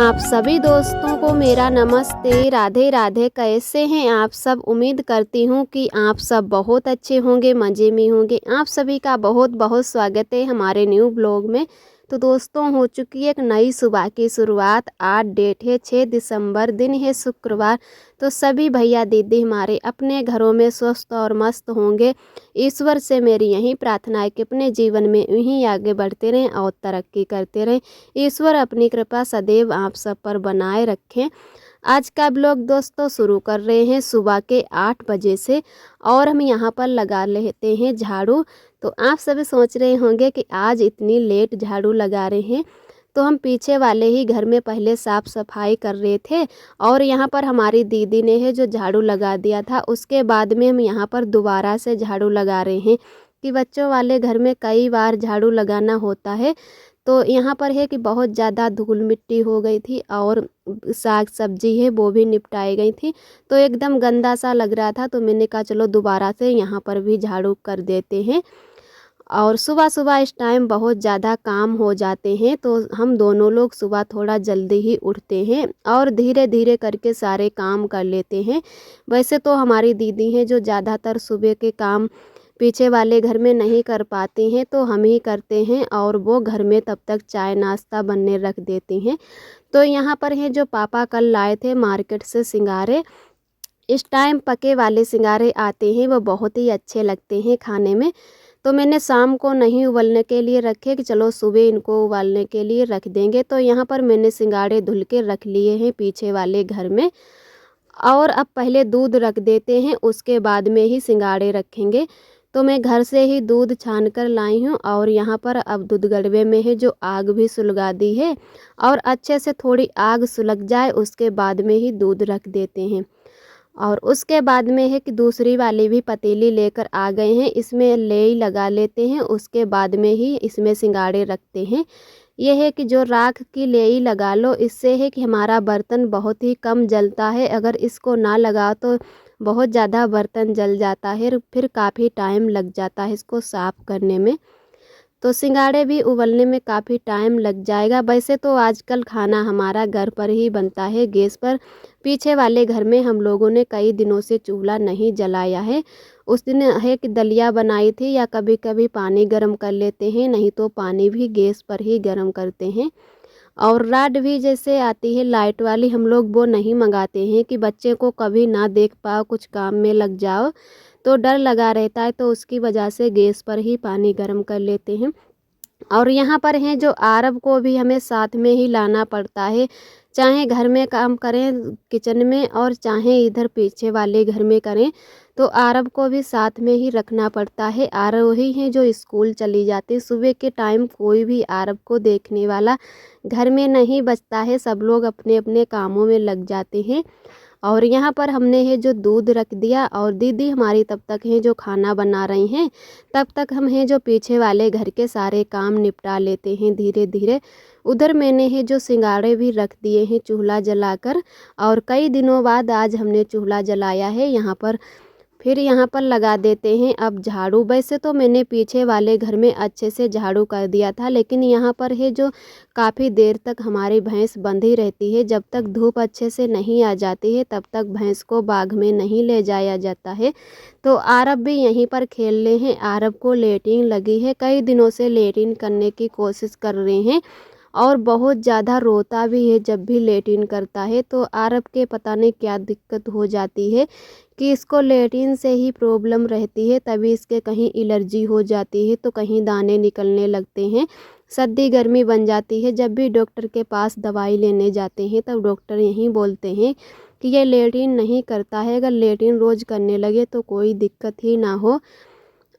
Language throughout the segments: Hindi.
आप सभी दोस्तों को मेरा नमस्ते। राधे राधे। कैसे हैं आप सब? उम्मीद करती हूँ कि आप सब बहुत अच्छे होंगे, मज़े में होंगे। आप सभी का बहुत बहुत स्वागत है हमारे न्यू ब्लॉग में। तो दोस्तों, हो चुकी है एक नई सुबह की शुरुआत। आज डेट है 6 दिसंबर, दिन है शुक्रवार। तो सभी भैया दीदी हमारे अपने घरों में स्वस्थ और मस्त होंगे। ईश्वर से मेरी यही प्रार्थना है कि अपने जीवन में यूं ही आगे बढ़ते रहें और तरक्की करते रहें। ईश्वर अपनी कृपा सदैव आप सब पर बनाए रखें। आज का ब्लॉग दोस्तों शुरू कर रहे हैं सुबह के 8 बजे से, और हम यहाँ पर लगा लेते हैं झाड़ू। तो आप सभी सोच रहे होंगे कि आज इतनी लेट झाड़ू लगा रहे हैं। तो हम पीछे वाले ही घर में पहले साफ़ सफाई कर रहे थे, और यहाँ पर हमारी दीदी ने है जो झाड़ू लगा दिया था, उसके बाद में हम यहाँ पर दोबारा से झाड़ू लगा रहे हैं कि बच्चों वाले घर में कई बार झाड़ू लगाना होता है। तो यहाँ पर है कि बहुत ज़्यादा धूल मिट्टी हो गई थी, और साग सब्जी है वो भी निपटाई गई थी। तो एकदम गंदा सा लग रहा था, तो मैंने कहा चलो दोबारा से यहाँ पर भी झाड़ू कर देते हैं। और सुबह सुबह इस टाइम बहुत ज़्यादा काम हो जाते हैं, तो हम दोनों लोग सुबह थोड़ा जल्दी ही उठते हैं और धीरे धीरे करके सारे काम कर लेते हैं। वैसे तो हमारी दीदी हैं जो ज़्यादातर सुबह के काम पीछे वाले घर में नहीं कर पाती हैं, तो हम ही करते हैं, और वो घर में तब तक चाय नाश्ता बनने रख देती हैं। तो यहाँ पर है जो पापा कल लाए थे मार्केट से सिंगारे। इस टाइम पके वाले सिंगारे आते हैं, वो बहुत ही अच्छे लगते हैं खाने में। तो मैंने शाम को नहीं उबलने के लिए रखे कि चलो सुबह इनको उबालने के लिए रख देंगे। तो यहाँ पर मैंने सिंगाड़े धुल के रख लिए हैं पीछे वाले घर में, और अब पहले दूध रख देते हैं, उसके बाद में ही सिंगाड़े रखेंगे। तो मैं घर से ही दूध छान कर लाई हूँ, और यहाँ पर अब दूध गड़बे में है जो आग भी सुलगा दी है, और अच्छे से थोड़ी आग सुलग जाए उसके बाद में ही दूध रख देते हैं। और उसके बाद में है कि दूसरी वाली भी पतीली लेकर आ गए हैं, इसमें लेई लगा लेते हैं, उसके बाद में ही इसमें सिंगाड़े रखते हैं। यह है कि जो राख की लेई लगा लो, इससे है कि हमारा बर्तन बहुत ही कम जलता है। अगर इसको ना लगाओ तो बहुत ज़्यादा बर्तन जल जाता है, फिर काफ़ी टाइम लग जाता है इसको साफ़ करने में। तो सिंगाड़े भी उबलने में काफ़ी टाइम लग जाएगा। वैसे तो आजकल खाना हमारा घर पर ही बनता है गैस पर। पीछे वाले घर में हम लोगों ने कई दिनों से चूल्हा नहीं जलाया है। उस दिन है कि दलिया बनाई थी, या कभी कभी पानी गर्म कर लेते हैं, नहीं तो पानी भी गैस पर ही गर्म करते हैं। और राड भी जैसे आती है लाइट वाली, हम लोग वो नहीं मंगाते हैं कि बच्चे को कभी ना देख पाओ, कुछ काम में लग जाओ, तो डर लगा रहता है। तो उसकी वजह से गैस पर ही पानी गर्म कर लेते हैं। और यहाँ पर हैं जो आरब को भी हमें साथ में ही लाना पड़ता है, चाहे घर में काम करें किचन में, और चाहे इधर पीछे वाले घर में करें, तो आरब को भी साथ में ही रखना पड़ता है। आरब ही हैं जो स्कूल चली जाती। सुबह के टाइम कोई भी आरब को देखने वाला घर में नहीं बचता है, सब लोग अपने अपने कामों में लग जाते हैं। और यहाँ पर हमने है जो दूध रख दिया, और दीदी हमारी तब तक है जो खाना बना रही हैं, तब तक हम हैं जो पीछे वाले घर के सारे काम निपटा लेते हैं धीरे धीरे। उधर मैंने है जो सिंगाड़े भी रख दिए हैं चूल्हा जलाकर, और कई दिनों बाद आज हमने चूल्हा जलाया है यहाँ पर। फिर यहाँ पर लगा देते हैं अब झाड़ू। वैसे तो मैंने पीछे वाले घर में अच्छे से झाड़ू कर दिया था, लेकिन यहाँ पर है जो काफ़ी देर तक हमारी भैंस बंधी रहती है। जब तक धूप अच्छे से नहीं आ जाती है तब तक भैंस को बाग में नहीं ले जाया जाता है। तो आरब भी यहीं पर खेल रहे हैं। आरब को लेटिन लगी है, कई दिनों से लेटिन करने की कोशिश कर रहे हैं, और बहुत ज़्यादा रोता भी है जब भी लेटिन करता है। तो आरब के पता नहीं क्या दिक्कत हो जाती है कि इसको लेटिन से ही प्रॉब्लम रहती है, तभी इसके कहीं एलर्जी हो जाती है, तो कहीं दाने निकलने लगते हैं, सर्दी गर्मी बन जाती है। जब भी डॉक्टर के पास दवाई लेने जाते हैं तब डॉक्टर यही बोलते हैं कि ये लेटिन नहीं करता है, अगर लेटिन रोज़ करने लगे तो कोई दिक्कत ही ना हो।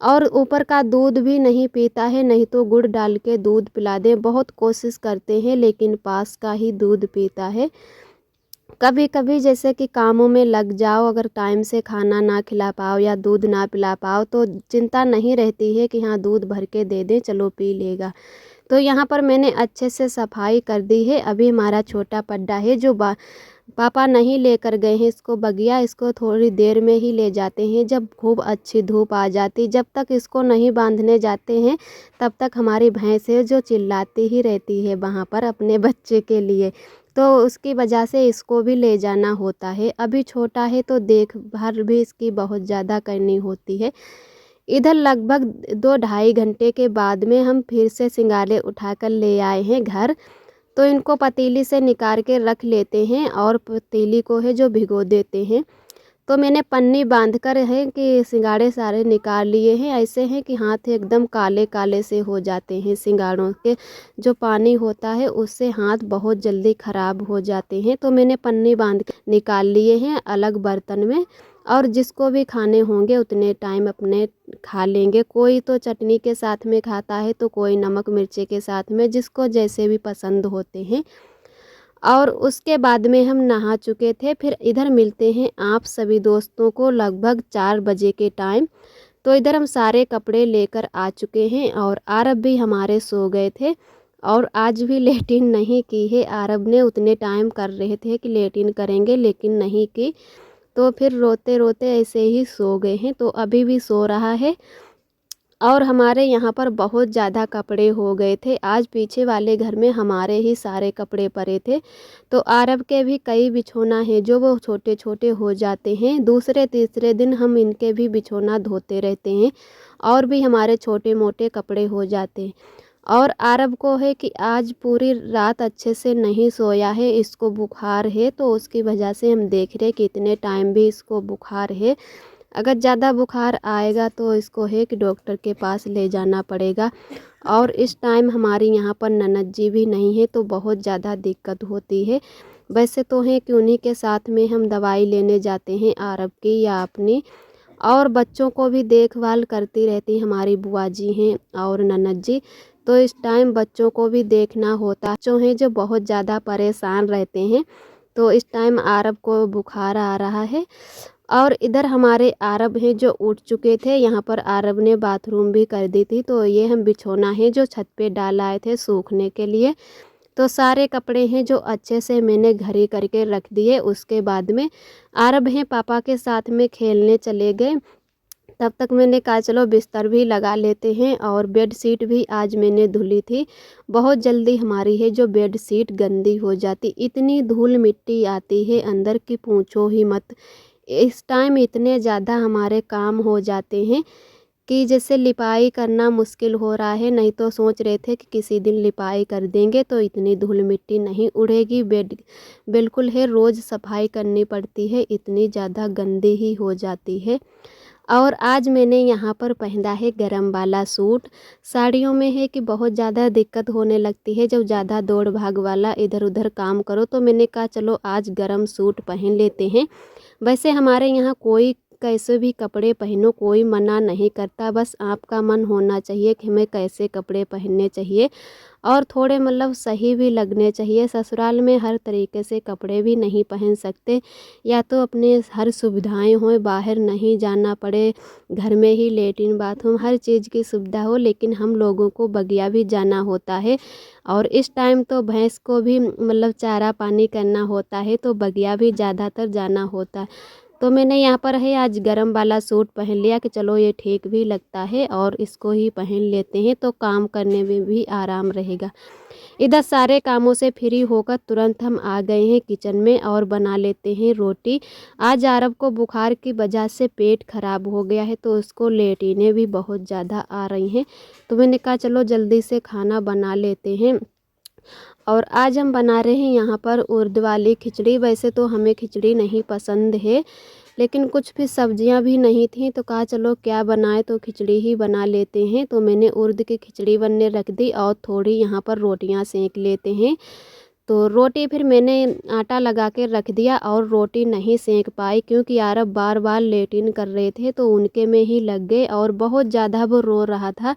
और ऊपर का दूध भी नहीं पीता है, नहीं तो गुड़ डाल के दूध पिला दें, बहुत कोशिश करते हैं लेकिन पास का ही दूध पीता है। कभी कभी जैसे कि कामों में लग जाओ, अगर टाइम से खाना ना खिला पाओ या दूध ना पिला पाओ, तो चिंता नहीं रहती है कि हाँ दूध भर के दे दें चलो पी लेगा। तो यहाँ पर मैंने अच्छे से सफाई कर दी है। अभी हमारा छोटा पड्डा है जो पापा नहीं लेकर गए हैं इसको बगिया, इसको थोड़ी देर में ही ले जाते हैं जब खूब अच्छी धूप आ जाती। जब तक इसको नहीं बांधने जाते हैं तब तक हमारी भैंस है जो चिल्लाती ही रहती है वहाँ पर अपने बच्चे के लिए। तो उसकी वजह से इसको भी ले जाना होता है। अभी छोटा है तो देखभाल भी इसकी बहुत ज़्यादा करनी होती है। इधर लगभग 2 ढाई घंटे के बाद में हम फिर से सिंघाड़े उठाकर ले आए हैं घर। तो इनको पतीली से निकाल के रख लेते हैं और पतीली को है जो भिगो देते हैं। तो मैंने पन्नी बांध कर है कि सिंघाड़े सारे निकाल लिए हैं। ऐसे हैं कि हाथ एकदम काले काले से हो जाते हैं। सिंघाड़ों के जो पानी होता है उससे हाथ बहुत जल्दी ख़राब हो जाते हैं। तो मैंने पन्नी बांध के निकाल लिए हैं अलग बर्तन में, और जिसको भी खाने होंगे उतने टाइम अपने खा लेंगे। कोई तो चटनी के साथ में खाता है तो कोई नमक मिर्ची के साथ में, जिसको जैसे भी पसंद होते हैं। और उसके बाद में हम नहा चुके थे। फिर इधर मिलते हैं आप सभी दोस्तों को लगभग 4 बजे के टाइम। तो इधर हम सारे कपड़े लेकर आ चुके हैं और आरब भी हमारे सो गए थे और आज भी लेटिन नहीं की है। आरब ने उतने टाइम कर रहे थे कि लेटिन करेंगे लेकिन नहीं की, तो फिर रोते रोते ऐसे ही सो गए हैं। तो अभी भी सो रहा है। और हमारे यहाँ पर बहुत ज़्यादा कपड़े हो गए थे। आज पीछे वाले घर में हमारे ही सारे कपड़े पड़े थे। तो आरब के भी कई बिछौना हैं जो वो छोटे छोटे हो जाते हैं। दूसरे तीसरे दिन हम इनके भी बिछौना धोते रहते हैं और भी हमारे छोटे मोटे कपड़े हो जाते हैं। और आरब को है कि आज पूरी रात अच्छे से नहीं सोया है, इसको बुखार है। तो उसकी वजह से हम देख रहे कि इतने टाइम भी इसको बुखार है। अगर ज़्यादा बुखार आएगा तो इसको है कि डॉक्टर के पास ले जाना पड़ेगा। और इस टाइम हमारी यहाँ पर ननद जी भी नहीं है तो बहुत ज़्यादा दिक्कत होती है। वैसे तो है कि उन्हीं के साथ में हम दवाई लेने जाते हैं आरब की या अपनी, और बच्चों को भी देखभाल करती रहती हमारी बुआ जी हैं और ननद जी। तो इस टाइम बच्चों को भी देखना होता है। बच्चों हैं जो बहुत ज़्यादा परेशान रहते हैं। तो इस टाइम आरब को बुखार आ रहा है। और इधर हमारे आरब हैं जो उठ चुके थे। यहाँ पर आरब ने बाथरूम भी कर दी थी। तो ये हम बिछौना है जो छत पे डाल आए थे सूखने के लिए। तो सारे कपड़े हैं जो अच्छे से मैंने घड़ी करके रख दिए। उसके बाद में आरब हैं पापा के साथ में खेलने चले गए। तब तक मैंने कहा चलो बिस्तर भी लगा लेते हैं। और बेड शीट भी आज मैंने धुली थी। बहुत जल्दी हमारी है जो बेड शीट गंदी हो जाती, इतनी धूल मिट्टी आती है अंदर की पूछो ही मत। इस टाइम इतने ज़्यादा हमारे काम हो जाते हैं कि जैसे लिपाई करना मुश्किल हो रहा है। नहीं तो सोच रहे थे कि किसी दिन लिपाई कर देंगे तो इतनी धूल मिट्टी नहीं उड़ेगी। बेड बिल्कुल है रोज़ सफाई करनी पड़ती है, इतनी ज़्यादा गंदी ही हो जाती है। और आज मैंने यहाँ पर पहना है गरम वाला सूट। साड़ियों में है कि बहुत ज़्यादा दिक्कत होने लगती है जब ज़्यादा दौड़ भाग वाला इधर उधर काम करो। तो मैंने कहा चलो आज गरम सूट पहन लेते हैं। वैसे हमारे यहाँ कोई कैसे भी कपड़े पहनो कोई मना नहीं करता, बस आपका मन होना चाहिए कि हमें कैसे कपड़े पहनने चाहिए और थोड़े मतलब सही भी लगने चाहिए। ससुराल में हर तरीके से कपड़े भी नहीं पहन सकते, या तो अपने हर सुविधाएं हों, बाहर नहीं जाना पड़े, घर में ही लेटरिन बाथरूम हर चीज़ की सुविधा हो। लेकिन हम लोगों को बगिया भी जाना होता है और इस टाइम तो भैंस को भी मतलब चारा पानी करना होता है, तो बगिया भी ज़्यादातर जाना होता है। तो मैंने यहाँ पर है आज गरम वाला सूट पहन लिया कि चलो ये ठीक भी लगता है और इसको ही पहन लेते हैं तो काम करने में भी आराम रहेगा। इधर सारे कामों से फ्री होकर तुरंत हम आ गए हैं किचन में और बना लेते हैं रोटी। आज आरब को बुखार की वजह से पेट खराब हो गया है तो उसको लेटीनें भी बहुत ज़्यादा आ रही हैं। तो मैंने कहा चलो जल्दी से खाना बना लेते हैं। और आज हम बना रहे हैं यहाँ पर उड़द वाली खिचड़ी। वैसे तो हमें खिचड़ी नहीं पसंद है, लेकिन कुछ भी सब्जियां भी नहीं थी तो कहा चलो क्या बनाए तो खिचड़ी ही बना लेते हैं। तो मैंने उड़द की खिचड़ी बनने रख दी और थोड़ी यहाँ पर रोटियां सेंक लेते हैं। तो रोटी फिर मैंने आटा लगा के रख दिया और रोटी नहीं सेंक पाई क्योंकि आरब बार बार लेटिन कर रहे थे तो उनके में ही लग गए और बहुत ज़्यादा वो रो रहा था।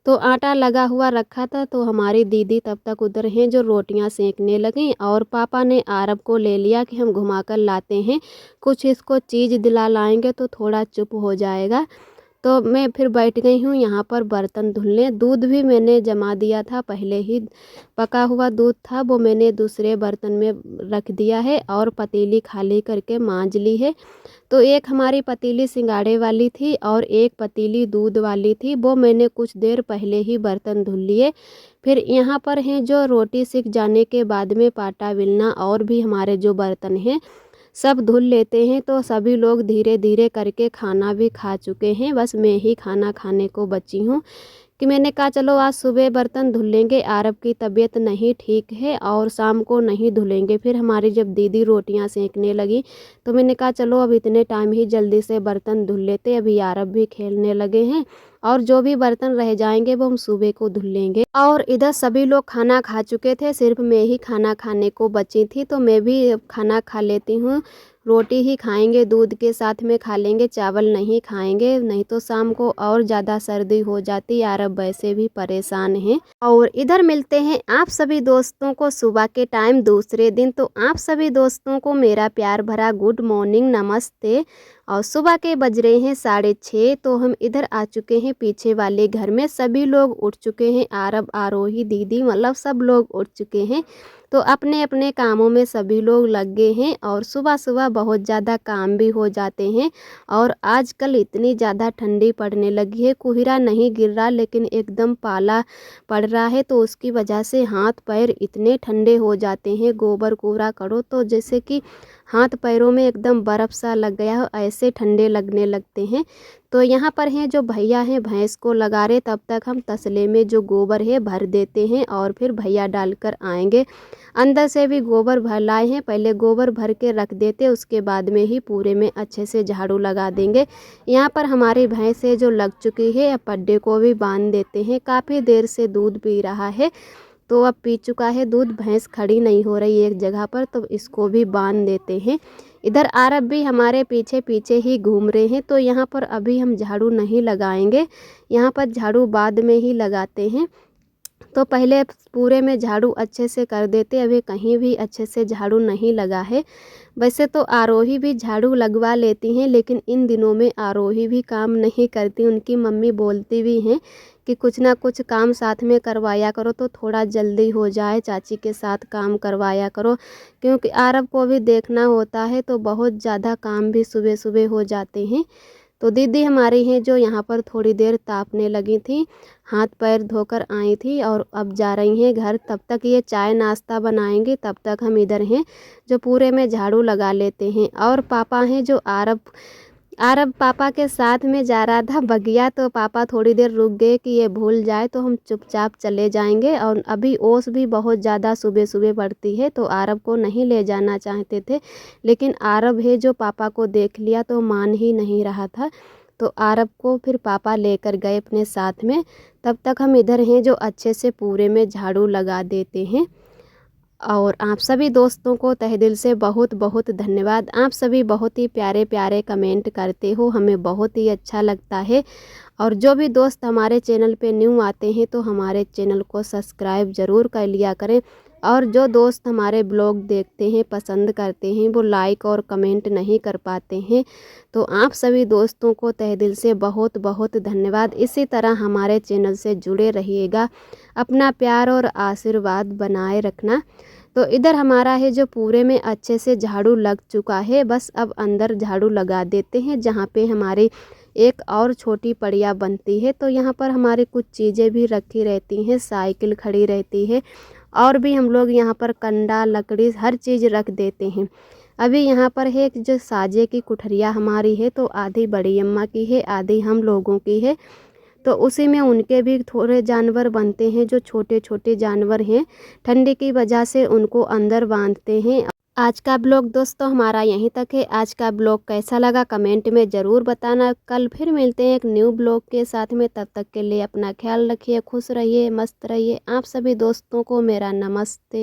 तो आटा लगा हुआ रखा था तो हमारी दीदी तब तक उधर हैं जो रोटियां सेंकने लगीं और पापा ने आरब को ले लिया कि हम घुमा कर लाते हैं, कुछ इसको चीज़ दिला लाएंगे तो थोड़ा चुप हो जाएगा। तो मैं फिर बैठ गई हूँ यहाँ पर बर्तन धुलने। दूध भी मैंने जमा दिया था पहले ही, पका हुआ दूध था वो मैंने दूसरे बर्तन में रख दिया है और पतीली खाली करके मांज ली है। तो एक हमारी पतीली सिंगाड़े वाली थी और एक पतीली दूध वाली थी, वो मैंने कुछ देर पहले ही बर्तन धुल लिए। फिर यहाँ पर हैं जो रोटी सिक जाने के बाद में पाटा बेलना और भी हमारे जो बर्तन हैं सब धुल लेते हैं। तो सभी लोग धीरे धीरे करके खाना भी खा चुके हैं, बस मैं ही खाना खाने को बची हूँ कि मैंने कहा चलो आज सुबह बर्तन धुल लेंगे, आरब की तबीयत नहीं ठीक है और शाम को नहीं धुलेंगे। फिर हमारी जब दीदी रोटियां सेंकने लगी तो मैंने कहा चलो अब इतने टाइम ही जल्दी से बर्तन धुल लेते, अभी आरब भी खेलने लगे हैं और जो भी बर्तन रह जाएंगे वो हम सुबह को धुल लेंगे। और इधर सभी लोग खाना खा चुके थे, सिर्फ मैं ही खाना खाने को बची थी। तो मैं भी खाना खा लेती हूँ, रोटी ही खाएंगे, दूध के साथ में खा लेंगे, चावल नहीं खाएंगे, नहीं तो शाम को और ज़्यादा सर्दी हो जाती। अरब वैसे भी परेशान हैं। और इधर मिलते हैं आप सभी दोस्तों को सुबह के टाइम दूसरे दिन। तो आप सभी दोस्तों को मेरा प्यार भरा गुड मॉर्निंग, नमस्ते। और सुबह के बज रहे हैं 6:30। तो हम इधर आ चुके हैं पीछे वाले घर में, सभी लोग उठ चुके हैं, आरब, आरोही, दीदी, मतलब सब लोग उठ चुके हैं। तो अपने अपने कामों में सभी लोग लग गए हैं और सुबह सुबह बहुत ज़्यादा काम भी हो जाते हैं। और आजकल इतनी ज़्यादा ठंडी पड़ने लगी है, कोहरा नहीं गिर रहा लेकिन एकदम पाला पड़ रहा है, तो उसकी वजह से हाथ पैर इतने ठंडे हो जाते हैं। गोबर कोहरा करो तो जैसे कि हाथ पैरों में एकदम बर्फ़ सा लग गया हो, ऐसे ठंडे लगने लगते हैं। तो यहाँ पर हैं जो भैया हैं भैंस को लगा रहे, तब तक हम तसले में जो गोबर है भर देते हैं और फिर भैया डालकर आएंगे। अंदर से भी गोबर भर लाए हैं, पहले गोबर भर के रख देते, उसके बाद में ही पूरे में अच्छे से झाड़ू लगा देंगे। यहाँ पर हमारी भैंस है जो लग चुकी है, अब पड्डे को भी बांध देते हैं। काफ़ी देर से दूध पी रहा है, तो अब पी चुका है दूध, भैंस खड़ी नहीं हो रही एक जगह पर, तो इसको भी बांध देते हैं। इधर आरब भी हमारे पीछे पीछे ही घूम रहे हैं। तो यहाँ पर अभी हम झाड़ू नहीं लगाएंगे, यहाँ पर झाड़ू बाद में ही लगाते हैं। तो पहले पूरे में झाड़ू अच्छे से कर देते, अभी कहीं भी अच्छे से झाड़ू नहीं लगा है। वैसे तो आरोही भी झाड़ू लगवा लेती हैं, लेकिन इन दिनों में आरोही भी काम नहीं करती, उनकी मम्मी बोलती भी हैं कि कुछ ना कुछ काम साथ में करवाया करो तो थोड़ा जल्दी हो जाए, चाची के साथ काम करवाया करो, क्योंकि आरब को भी देखना होता है, तो बहुत ज़्यादा काम भी सुबह सुबह हो जाते हैं। तो दीदी हमारी हैं जो यहाँ पर थोड़ी देर तापने लगी थी, हाथ पैर धोकर आई थी और अब जा रही हैं घर। तब तक ये चाय नाश्ता बनाएंगे, तब तक हम इधर हैं जो पूरे में झाड़ू लगा लेते हैं। और पापा हैं जो आरब आरब पापा के साथ में जा रहा था बगिया, तो पापा थोड़ी देर रुक गए कि ये भूल जाए तो हम चुपचाप चले जाएंगे। और अभी ओस भी बहुत ज़्यादा सुबह सुबह बढ़ती है, तो आरब को नहीं ले जाना चाहते थे, लेकिन आरब है जो पापा को देख लिया तो मान ही नहीं रहा था, तो आरब को फिर पापा लेकर गए अपने साथ में। तब तक हम इधर हैं जो अच्छे से पूरे में झाड़ू लगा देते हैं। और आप सभी दोस्तों को तहे दिल से बहुत बहुत धन्यवाद। आप सभी बहुत ही प्यारे प्यारे कमेंट करते हो, हमें बहुत ही अच्छा लगता है। और जो भी दोस्त हमारे चैनल पे न्यू आते हैं तो हमारे चैनल को सब्सक्राइब ज़रूर कर लिया करें। और जो दोस्त हमारे ब्लॉग देखते हैं, पसंद करते हैं, वो लाइक और कमेंट नहीं कर पाते हैं, तो आप सभी दोस्तों को तहे दिल से बहुत बहुत धन्यवाद। इसी तरह हमारे चैनल से जुड़े रहिएगा, अपना प्यार और आशीर्वाद बनाए रखना। तो इधर हमारा है जो पूरे में अच्छे से झाड़ू लग चुका है, बस अब अंदर झाड़ू लगा देते हैं जहाँ पे हमारी एक और छोटी पड़िया बनती है। तो यहाँ पर हमारी कुछ चीज़ें भी रखी रहती हैं, साइकिल खड़ी रहती है और भी हम लोग यहाँ पर कंडा, लकड़ी, हर चीज़ रख देते हैं। अभी यहाँ पर है जो साजे की कुठरिया हमारी है, तो आधी बड़ी अम्मा की है, आधी हम लोगों की है। तो उसी में उनके भी थोड़े जानवर बनते हैं जो छोटे छोटे जानवर हैं, ठंडी की वजह से उनको अंदर बांधते हैं। आज का ब्लॉग दोस्तों हमारा यहीं तक है। आज का ब्लॉग कैसा लगा कमेंट में ज़रूर बताना। कल फिर मिलते हैं एक न्यू ब्लॉग के साथ में, तब तक के लिए अपना ख्याल रखिए, खुश रहिए, मस्त रहिए। आप सभी दोस्तों को मेरा नमस्ते।